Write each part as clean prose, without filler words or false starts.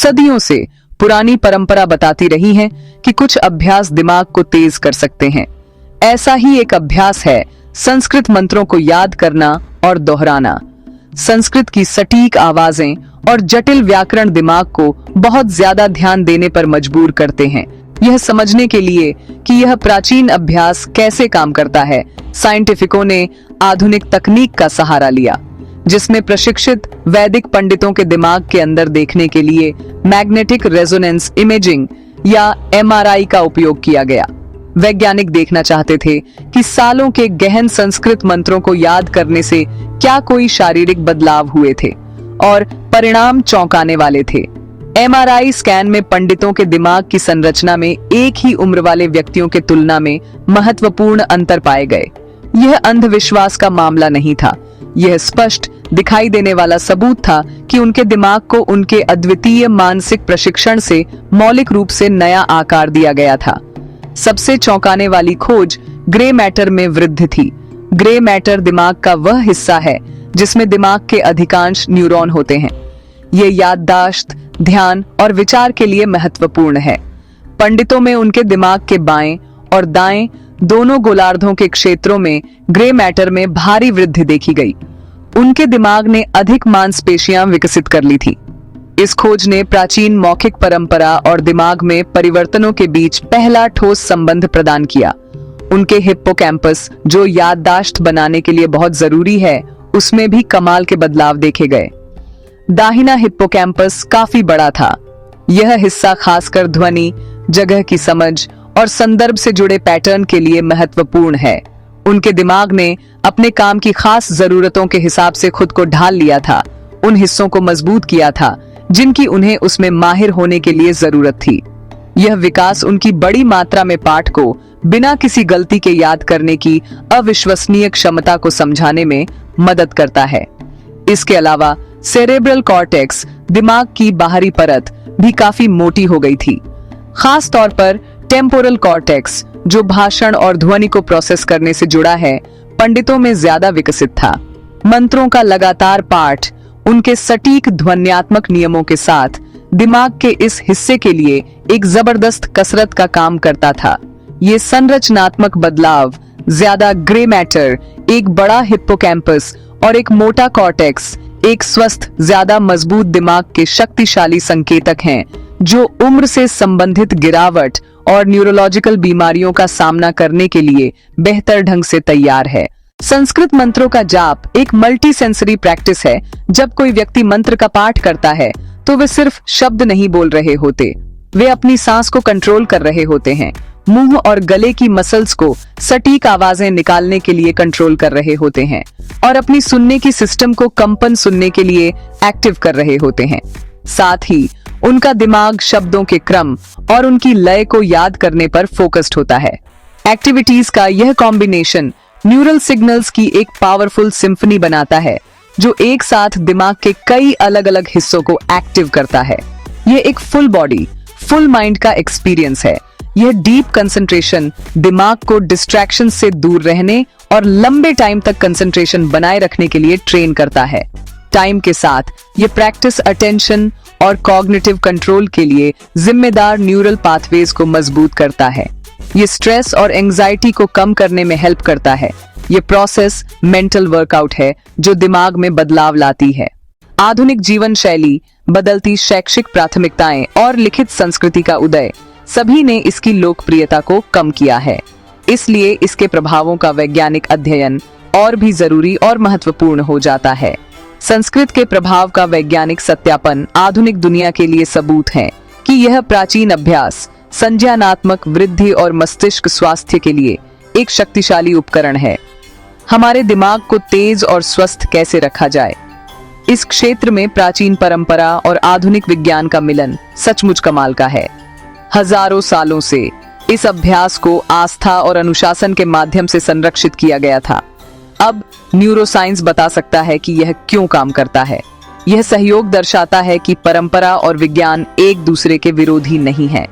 सदियों से पुरानी परंपरा बताती रही है कि कुछ अभ्यास दिमाग को तेज कर सकते हैं। ऐसा ही एक अभ्यास है संस्कृत मंत्रों को याद करना और दोहराना। संस्कृत की सटीक आवाजें और जटिल व्याकरण दिमाग को बहुत ज्यादा ध्यान देने पर मजबूर करते हैं। यह समझने के लिए कि यह प्राचीन अभ्यास कैसे काम करता है, साइंटिफिकों ने आधुनिक तकनीक का सहारा लिया, जिसमें प्रशिक्षित वैदिक पंडितों के दिमाग के अंदर देखने के लिए मैग्नेटिक रेजोनेंस इमेजिंग या MRI का उपयोग किया गया। वैज्ञानिक देखना चाहते थे कि सालों के गहन संस्कृत मंत्रों को याद करने से क्या कोई शारीरिक बदलाव हुए थे, और परिणाम चौंकाने वाले थे। MRI स्कैन में पंडितों के दिमाग की संरचना में एक ही उम्र वाले व्यक्तियों के तुलना में महत्वपूर्ण अंतर पाए गए। यह अंधविश्वास का मामला नहीं था, यह स्पष्ट दिखाई देने वाला सबूत था कि उनके दिमाग को उनके अद्वितीय मानसिक प्रशिक्षण से मौलिक रूप से नया आकार दिया गया था। सबसे चौंकाने वाली खोज ग्रे मैटर में वृद्धि थी। ग्रे मैटर दिमाग का वह हिस्सा है जिसमें दिमाग के अधिकांश न्यूरॉन होते हैं। ये याददाश्त, ध्यान और विचार के लिए महत्वपूर्ण है। पंडितों में उनके दिमाग के बाएं और दाएं दोनों गोलार्धों के क्षेत्रों में ग्रे मैटर में भारी वृद्धि देखी गई। उनके दिमाग ने अधिक मांसपेशियां विकसित कर ली थी। इस खोज ने प्राचीन मौखिक परंपरा और दिमाग में परिवर्तनों के बीच पहला ठोस संबंध प्रदान किया। उनके हिप्पोकैम्पस, जो याददाश्त बनाने के लिए बहुत जरूरी है, उसमें भी कमाल के बदलाव देखे गए। दाहिना हिप्पोकैम्पस काफी बड़ा था। यह हिस्सा खासकर ध्वनि, जगह की समझ और संदर्भ से जुड़े पैटर्न के लिए महत्वपूर्ण है। उनके दिमाग ने अपने काम की खास जरूरतों के हिसाब से खुद को ढाल लिया था, उन हिस्सों को मजबूत किया था जिनकी उन्हें उसमें माहिर होने के लिए जरूरत थी। यह विकास उनकी बड़ी मात्रा में पाठ को बिना किसी गलती के याद करने की अविश्वसनीय क्षमता को समझाने में मदद करता है। इसके अलावा सेरेब्रल कॉर्टेक्स, दिमाग की बाहरी परत, भी काफी मोटी हो गई थी। खास तौर पर टेम्पोरल कॉर्टेक्स, जो भाषण और ध्वनि को प्रोसेस करने से जुड़ा है, पंडितों में ज्यादा विकसित था। मंत्रों का लगातार पाठ उनके सटीक ध्वन्यात्मक नियमों के साथ दिमाग के इस हिस्से के लिए एक जबरदस्त कसरत का काम करता था। ये संरचनात्मक बदलाव, ज्यादा ग्रे मैटर, एक बड़ा हिप्पोकैम्पस और एक मोटा कॉर्टेक्स, एक स्वस्थ, ज्यादा मजबूत दिमाग के शक्तिशाली संकेतक हैं, जो उम्र से संबंधित गिरावट और न्यूरोलॉजिकल बीमारियों का सामना करने के लिए बेहतर ढंग से तैयार है। संस्कृत मंत्रों का जाप एक मल्टी सेंसरी प्रैक्टिस है। जब कोई व्यक्ति मंत्र का पाठ करता है तो वे सिर्फ शब्द नहीं बोल रहे होते, वे अपनी सांस को कंट्रोल कर रहे होते हैं, मुंह और गले की मसल्स को सटीक आवाजें निकालने के लिए कंट्रोल कर रहे होते हैं, और अपनी सुनने की सिस्टम को कंपन सुनने के लिए एक्टिव कर रहे होते हैं। साथ ही उनका दिमाग शब्दों के क्रम और उनकी लय को याद करने पर फोकस्ड होता है। एक्टिविटीज का यह कॉम्बिनेशन न्यूरल सिग्नल्स की एक पावरफुल सिम्फनी बनाता है, जो एक साथ दिमाग के कई अलग अलग हिस्सों को एक्टिव करता है। यह एक फुल बॉडी, फुल माइंड का एक्सपीरियंस है। यह डीप कंसंट्रेशन दिमाग को डिस्ट्रैक्शन से दूर रहने और लंबे टाइम तक कंसंट्रेशन बनाए रखने के लिए ट्रेन करता है। टाइम के साथ यह प्रैक्टिस अटेंशन और कॉग्निटिव कंट्रोल के लिए जिम्मेदार न्यूरल पाथवेज को मजबूत करता है। ये स्ट्रेस और एंजाइटी को कम करने में हेल्प करता है। ये प्रोसेस मेंटल वर्कआउट है जो दिमाग में बदलाव लाती है। आधुनिक जीवन शैली, बदलती शैक्षिक प्राथमिकताएं और लिखित संस्कृति का उदय, सभी ने इसकी लोकप्रियता को कम किया है। इसलिए इसके प्रभावों का वैज्ञानिक अध्ययन और भी जरूरी और महत्वपूर्ण हो जाता है। संस्कृत के प्रभाव का वैज्ञानिक सत्यापन आधुनिक दुनिया के लिए सबूत है कि यह प्राचीन अभ्यास संज्ञानात्मक वृद्धि और मस्तिष्क स्वास्थ्य के लिए एक शक्तिशाली उपकरण है। हमारे दिमाग को तेज और स्वस्थ कैसे रखा जाए, इस क्षेत्र में प्राचीन परंपरा और आधुनिक विज्ञान का मिलन सचमुच कमाल का है। हजारों सालों से इस अभ्यास को आस्था और अनुशासन के माध्यम से संरक्षित किया गया था। अब न्यूरोसाइंस बता सकता है कि यह क्यों काम करता है। यह सहयोग दर्शाता है कि परंपरा और विज्ञान एक दूसरे के विरोधी नहीं है।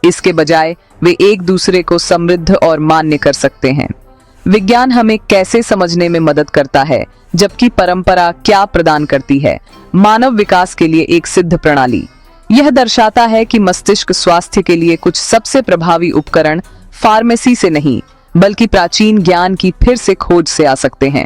इसके बजाय वे एक दूसरे को समृद्ध और मान्य कर सकते हैं। विज्ञान हमें कैसे समझने में मदद करता है, जबकि परंपरा क्या प्रदान करती है। मानव विकास के लिए एक सिद्ध प्रणाली। यह दर्शाता है कि मस्तिष्क स्वास्थ्य के लिए कुछ सबसे प्रभावी उपकरण फार्मेसी से नहीं बल्कि प्राचीन ज्ञान की फिर से खोज से आ सकते हैं।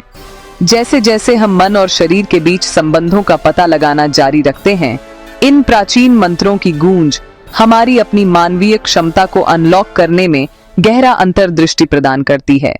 जैसे जैसे हम मन और शरीर के बीच संबंधों का पता लगाना जारी रखते हैं, इन प्राचीन मंत्रों की गूंज हमारी अपनी मानवीय क्षमता को अनलॉक करने में गहरा अंतर्दृष्टि प्रदान करती है।